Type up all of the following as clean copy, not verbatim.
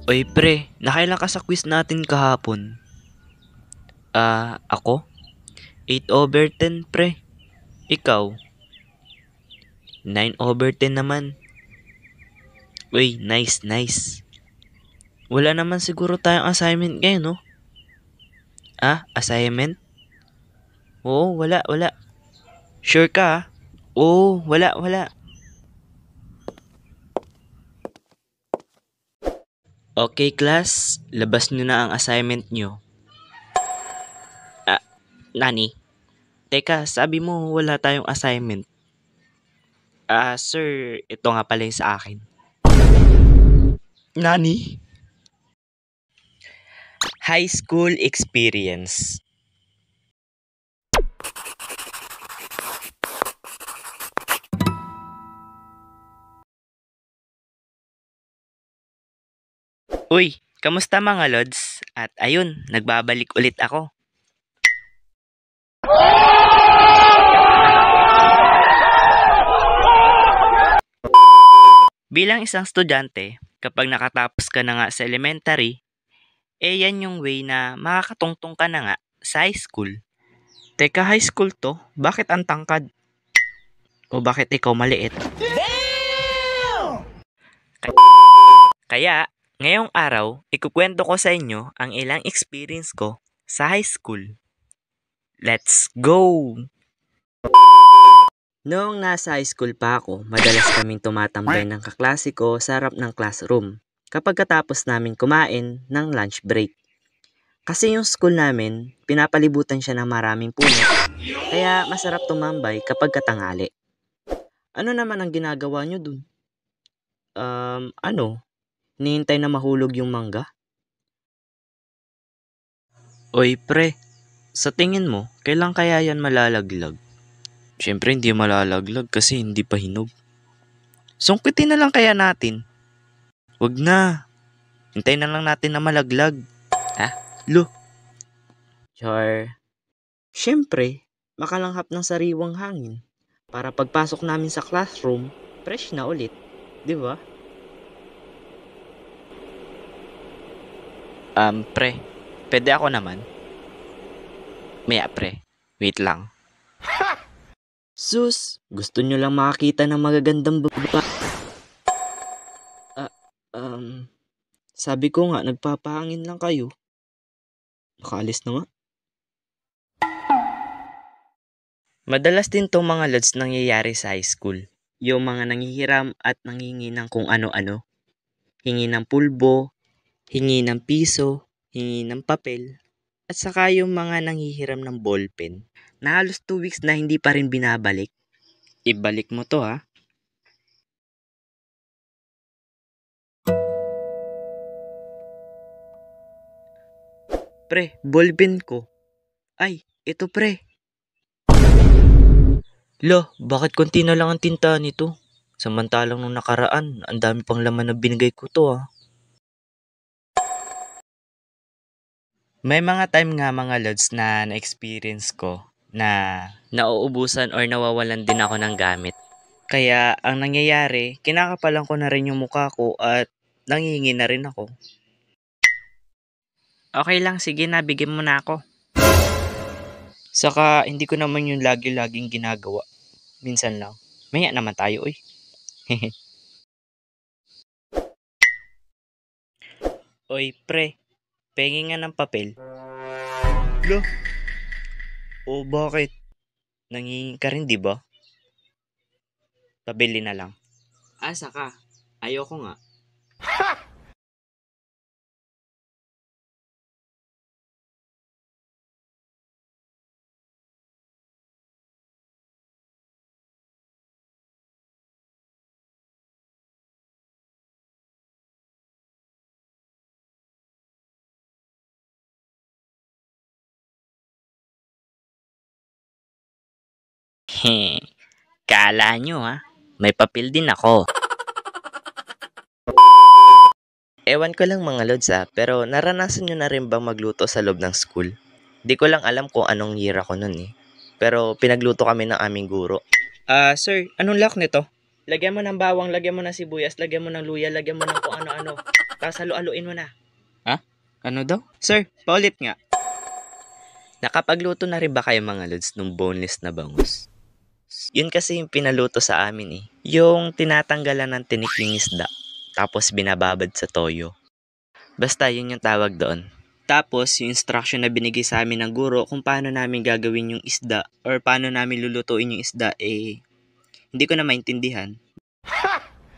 Oy pre, nakailan ka sa quiz natin kahapon? Ako? 8/10 pre. Ikaw? 9/10 naman. Uy, nice. Wala naman siguro tayong assignment ngayon, no? Assignment? Oo, wala. Sure ka, ah? Oo, wala. Okay, class. Labas nyo na ang assignment nyo. Nani? Teka, sabi mo wala tayong assignment. Sir, ito nga pala yung sa akin. Nani? High school experience. Uy, kamusta mga lods? At ayun, nagbabalik ulit ako. Bilang isang estudyante, kapag nakatapos ka na nga sa elementary, yan yung way na makakatungtong ka na nga sa high school. Teka, high school to? Bakit ang tangkad? O bakit ikaw maliit? Kaya, ngayong araw, ikukwento ko sa inyo ang ilang experience ko sa high school. Let's go! Noong nasa high school pa ako, madalas kaming tumatambay ng kaklase ko sa harap ng classroom kapag katapos namin kumain ng lunch break. Kasi yung school namin, pinapalibutan siya ng maraming puno, kaya masarap tumambay kapag katangali. Ano naman ang ginagawa nyo dun? Hinihintay na mahulog yung mangga? Oy pre, sa tingin mo, kailan kaya yan malalaglag? Siyempre hindi malalaglag kasi hindi pa hinog. Sungkitin na lang kaya natin. Wag na. Hintayin na lang natin na malaglag. Lo. Char. Siyempre, makalanghap ng sariwang hangin. Para pagpasok namin sa classroom, fresh na ulit. Di ba? Pre. Pwede ako naman. Maya pre. Wait lang. Sus, gusto nyo lang makakita ng magagandang baba. Sabi ko nga, nagpapahangin lang kayo. Nakaalis na nga. Madalas din tong mga lods nangyayari sa high school. Yung mga nanghihiram at nanghingi ng kung ano-ano. Hingi ng pulbo, hingi ng piso, hingi ng papel, at saka yung mga nanghihiram ng ballpen na halos 2 weeks na hindi pa rin binabalik. Ibalik mo to ha. Pre, ballpen ko. Ay, ito pre. Lo, bakit konti na lang ang tinta nito? Samantalang nung nakaraan, ang dami pang laman na binigay ko to ah. May mga time nga mga lods na na-experience ko na nauubusan or nawawalan din ako ng gamit. Kaya ang nangyayari, kinakapalan ko na rin yung mukha ko at nanghihingi na rin ako. Okay lang, sige na, bigyan mo na ako. Saka hindi ko naman yung lagi-laging ginagawa. Minsan lang. Maya naman tayo eh. Oy pre, pengi nga ng papel. Lo? O bakit? Nangihingi ka rin di ba? Pabili na lang. Saka. Ayoko nga. Kala nyo ha, may papel din ako. Ewan ko lang mga lods pero naranasan nyo na rin bang magluto sa loob ng school? Di ko lang alam kung anong year ako nun eh. Pero pinagluto kami ng aming guro. Sir, anong lock nito? Lagyan mo ng bawang, lagyan mo ng sibuyas, lagyan mo ng luya, lagyan mo ng kung ano-ano. Tapos halu-haluin mo na. Ha? Ano daw? Sir, paulit nga. Nakapagluto na rin ba kayo mga lods nung boneless na bangus? Yun kasi yung pinaluto sa amin eh. Yung tinatanggalan ng tinik yung isda. Tapos binababad sa toyo. Basta yun yung tawag doon. Tapos yung instruction na binigay sa amin ng guro kung paano namin gagawin yung isda or paano namin lulutuin yung isda hindi ko na maintindihan.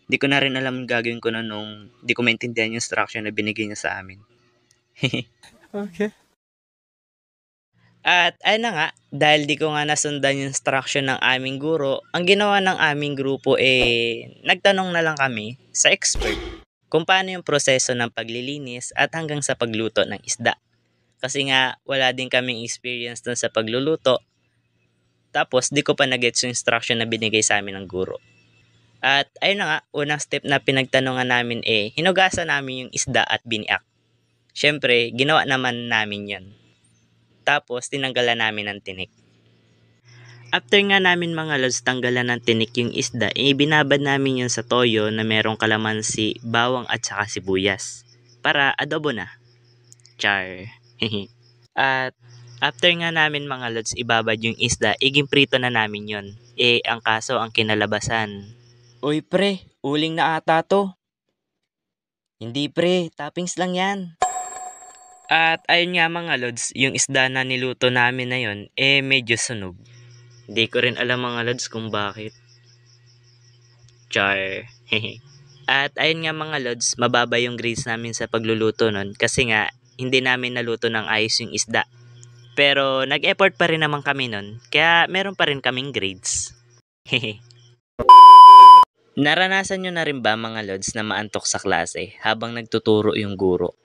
Hindi ko na rin alam yung gagawin ko na nung hindi ko maintindihan yung instruction na binigay niya sa amin. Okay. At ayun na nga, dahil di ko nga nasundan yung instruction ng aming guro, ang ginawa ng aming grupo nagtanong na lang kami sa expert kung paano yung proseso ng paglilinis at hanggang sa pagluto ng isda. Kasi nga, wala din kaming experience dun sa pagluluto. Tapos, di ko pa na-gets yung instruction na binigay sa amin ng guro. At ayun na nga, unang step na pinagtanungan namin hinugasan namin yung isda at biniak. Syempre, ginawa naman namin yon. Tapos, tinanggalan namin ng tinik. After nga namin mga lods tanggalan ng tinik yung isda, binabad namin yun sa toyo na merong kalamansi, bawang at saka sibuyas. Para adobo na. Char. At after nga namin mga lods ibabad yung isda, igimprito na namin yon. Ang kaso ang kinalabasan. Uy pre, uling na ata to. Hindi pre, toppings lang yan. At ayun nga mga lods, yung isda na niluto namin na yon, medyo sunog. Hindi ko rin alam mga lods kung bakit. Char. At ayun nga mga lods, mababa yung grades namin sa pagluluto nun kasi nga hindi namin naluto ng ayos yung isda. Pero nag-effort pa rin naman kami nun, kaya meron pa rin kaming grades. Naranasan nyo na rin ba mga lods na maantok sa klase habang nagtuturo yung guro?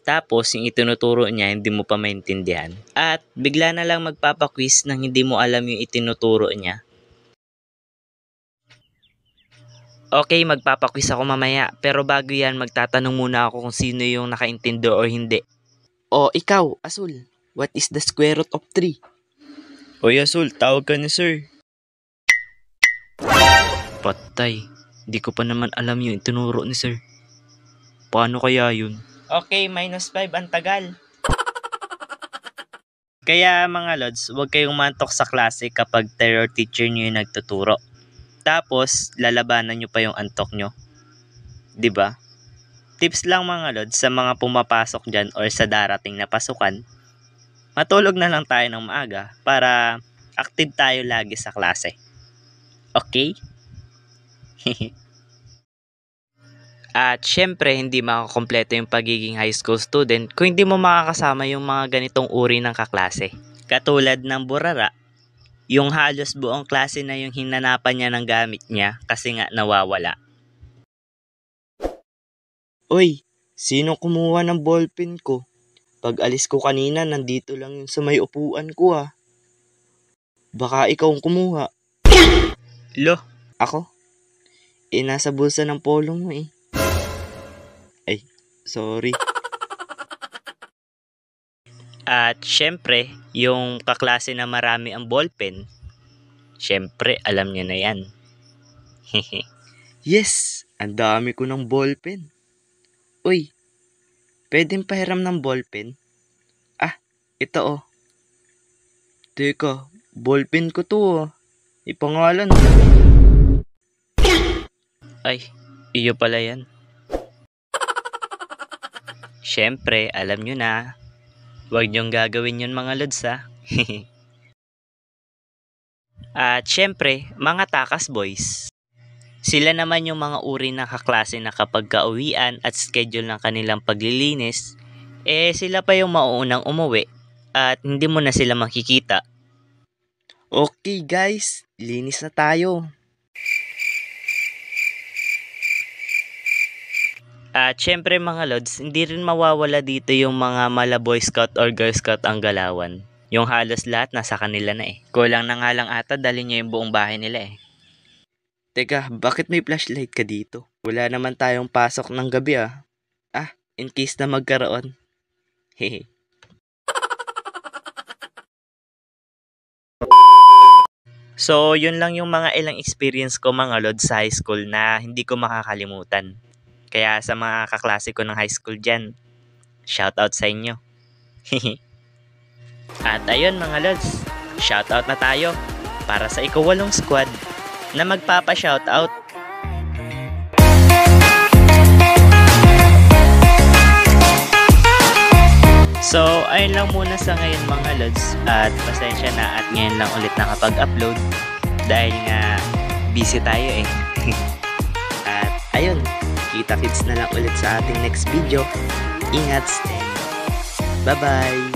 Tapos yung itinuturo niya hindi mo pa maintindihan. At bigla na lang magpapaquiz nang hindi mo alam yung itinuturo niya. Okay, magpapaquiz ako mamaya. Pero bago yan, magtatanong muna ako kung sino yung nakaintindi o hindi. O ikaw, Asul, what is the square root of 3? Oy Asul, tawag ka ni sir. Patay, di ko pa naman alam yung itinuro ni sir. Paano kaya yun? Okay, -5 ang tagal. Kaya mga lods, huwag kayong mantok sa klase kapag terror teacher nyo yung nagtuturo. Tapos, lalabanan nyo pa yung antok nyo. 'Di ba? Tips lang mga lods sa mga pumapasok dyan or sa darating na pasukan. Matulog na lang tayo ng maaga para active tayo lagi sa klase. Okay? At syempre, hindi makakompleto yung pagiging high school student kung hindi mo makakasama yung mga ganitong uri ng kaklase. Katulad ng burara, yung halos buong klase na yung hinanapan niya ng gamit niya kasi nga nawawala. Uy, sino kumuha ng ballpen ko? Pag alis ko kanina, nandito lang yung sa may upuan ko ah. Baka ikaw ang kumuha. Lo, ako? Nasa bulsa ng polo mo eh. Ay, sorry. At syempre, yung kaklase na marami ang ballpen, syempre alam niya na yan. Yes, ang dami ko ng ballpen. Uy, pwedeng pahiram ng ballpen? Ito oh. Teka, ballpen ko to oh. Ipangalan oh. Ay, iyo pala yan. Syempre, alam nyo na. Huwag nyong gagawin yun mga lods ha. At syempre, mga takas boys. Sila naman yung mga uri ng kaklase na kapag kauwian at schedule ng kanilang paglilinis, sila pa yung mauunang umuwi at hindi mo na sila makikita. Okay guys, linis na tayo. At syempre mga lods, hindi rin mawawala dito yung mga mala boy scout or girl scout ang galawan. Yung halos lahat nasa kanila na eh. Kulang na nga lang ata dali niya yung buong bahay nila eh. Teka, bakit may flashlight ka dito? Wala naman tayong pasok ng gabi ah. in case na magkaroon. Hehe. So, yun lang yung mga ilang experience ko mga lods sa high school na hindi ko makakalimutan. Kaya sa mga kaklase ko ng high school dyan, shoutout sa inyo. At ayun mga lods, shoutout na tayo para sa ika-8 squad na magpapa-shoutout. So, ayun lang muna sa ngayon mga lods at pasensya na at ngayon lang ulit nakapag-upload dahil nga busy tayo eh. At ayun, kita-kits na lang ulit sa ating next video. Ingat, stay. Bye-bye!